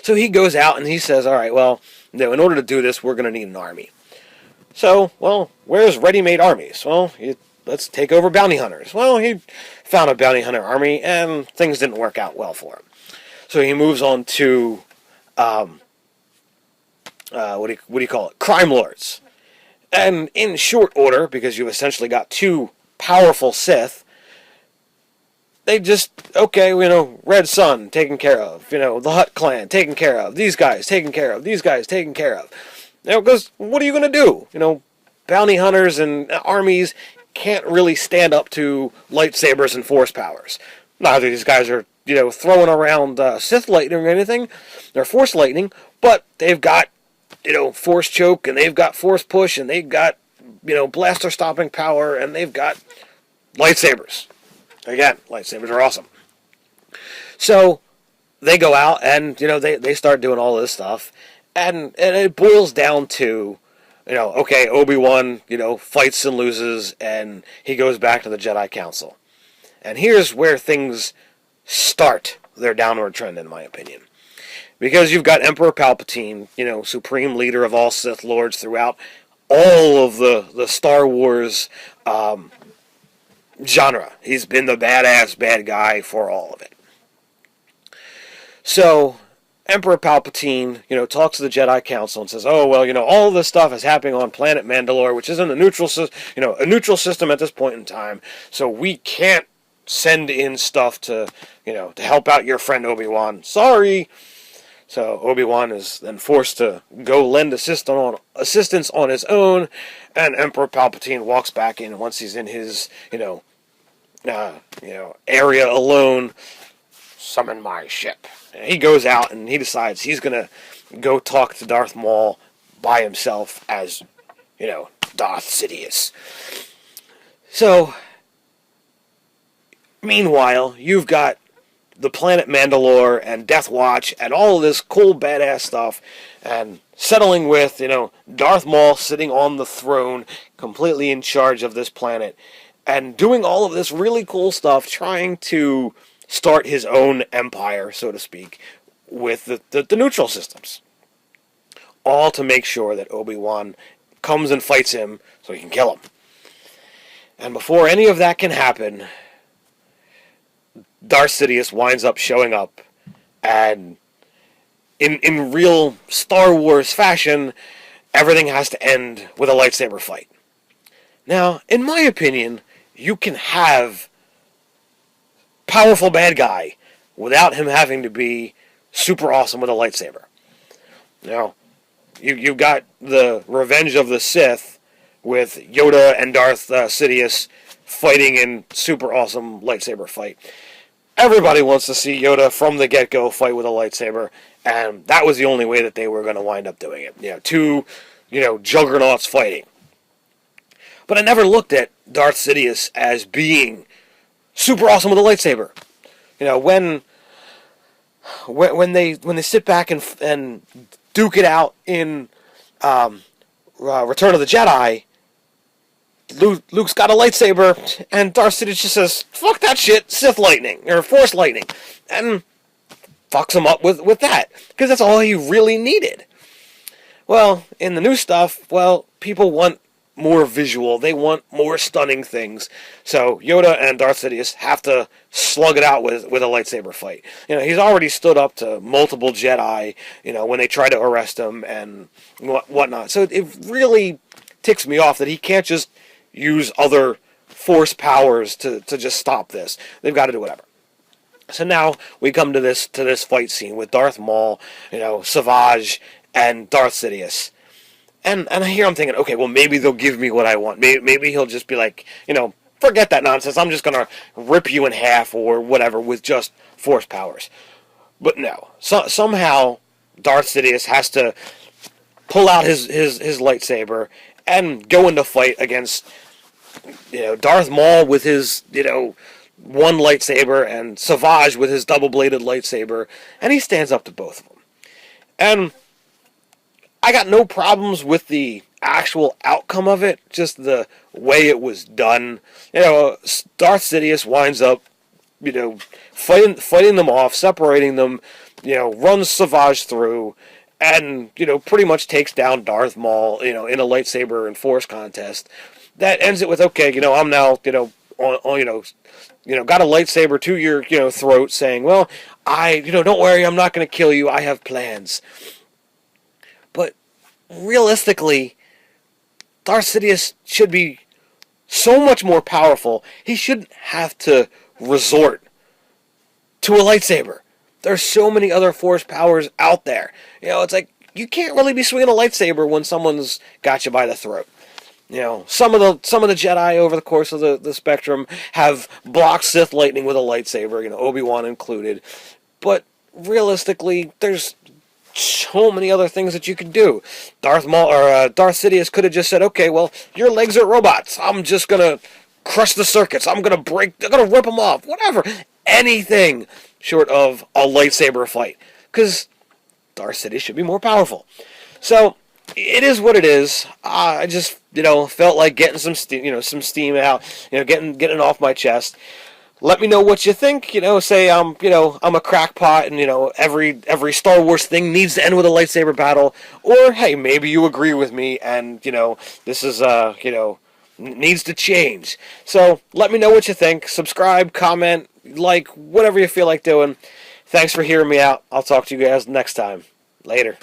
So he goes out and he says, all right, well, in order to do this, we're going to need an army. So, well, where's ready-made armies? Well, let's take over bounty hunters. Well, he found a bounty hunter army, and things didn't work out well for him. So he moves on to, what do you call it? Crime lords. And in short order, because you essentially got two powerful Sith, they just, okay, Red Sun taken care of, the Hutt clan taken care of, these guys taken care of, these guys taken care of. Because what are you going to do? Bounty hunters and armies can't really stand up to lightsabers and force powers. Neither of these guys are, throwing around Sith lightning or anything. They're force lightning, but they've got, force choke, and they've got force push, and they've got, blaster stopping power, and they've got lightsabers. Again, lightsabers are awesome. So they go out and, they start doing all this stuff. And it boils down to, okay, Obi-Wan, fights and loses, and he goes back to the Jedi Council. And here's where things start their downward trend, in my opinion. Because you've got Emperor Palpatine, supreme leader of all Sith Lords throughout all of the Star Wars genre. He's been the badass bad guy for all of it. So Emperor Palpatine, talks to the Jedi Council and says, "Oh well, all of this stuff is happening on planet Mandalore, which is in a neutral system at this point in time. So we can't send in stuff to help out your friend Obi-Wan. Sorry." So Obi-Wan is then forced to go lend assistance on his own, and Emperor Palpatine walks back in once he's in his area alone. Summon my ship. And he goes out and he decides he's gonna go talk to Darth Maul by himself as Darth Sidious. So meanwhile, you've got the planet Mandalore and Death Watch and all of this cool badass stuff, and settling with Darth Maul sitting on the throne, completely in charge of this planet, and doing all of this really cool stuff, trying to start his own empire, so to speak, with the neutral systems. All to make sure that Obi-Wan comes and fights him so he can kill him. And before any of that can happen, Darth Sidious winds up showing up, and in real Star Wars fashion, everything has to end with a lightsaber fight. Now, in my opinion, you can have powerful bad guy without him having to be super awesome with a lightsaber. You've got the Revenge of the Sith with Yoda and Darth Sidious fighting in super awesome lightsaber fight. Everybody wants to see Yoda from the get-go fight with a lightsaber, and that was the only way that they were going to wind up doing it. Two, juggernauts fighting. But I never looked at Darth Sidious as being super awesome with a lightsaber. When they sit back and duke it out in Return of the Jedi, Luke's got a lightsaber, and Darth Sidious just says, "Fuck that shit, Sith lightning or Force lightning," and fucks him up with that, because that's all he really needed. Well, in the new stuff, people want more visual. They want more stunning things. So Yoda and Darth Sidious have to slug it out with a lightsaber fight. He's already stood up to multiple Jedi, when they try to arrest him and whatnot. So it really ticks me off that he can't just use other Force powers to just stop this. They've got to do whatever. So now we come to this fight scene with Darth Maul, Savage, and Darth Sidious. And here I'm thinking, okay, well, maybe they'll give me what I want. Maybe he'll just be like, forget that nonsense. I'm just going to rip you in half or whatever with just Force powers. But no. Somehow Darth Sidious has to pull out his lightsaber and go into fight against, Darth Maul with his, one lightsaber and Savage with his double-bladed lightsaber. And he stands up to both of them. And I got no problems with the actual outcome of it, just the way it was done. Darth Sidious winds up, fighting them off, separating them, runs Savage through, and pretty much takes down Darth Maul, in a lightsaber and force contest. That ends it with, okay, I'm now, got a lightsaber to your, throat, saying, well, don't worry, I'm not going to kill you. I have plans. But realistically, Darth Sidious should be so much more powerful. He shouldn't have to resort to a lightsaber. There's so many other force powers out there. It's like you can't really be swinging a lightsaber when someone's got you by the throat. Some of the Jedi over the course of the spectrum have blocked Sith lightning with a lightsaber, Obi-Wan included. But realistically, there's so many other things that you could do. Darth Sidious could have just said, okay, well, your legs are robots. I'm just gonna crush the circuits. I'm gonna rip them off. Whatever. Anything short of a lightsaber fight. Because Darth Sidious should be more powerful. So, it is what it is. I just, felt like getting some steam out, getting it off my chest. Let me know what you think. Say I'm a crackpot, and every Star Wars thing needs to end with a lightsaber battle. Or hey, maybe you agree with me, and this is needs to change. So let me know what you think. Subscribe, comment, like, whatever you feel like doing. Thanks for hearing me out. I'll talk to you guys next time. Later.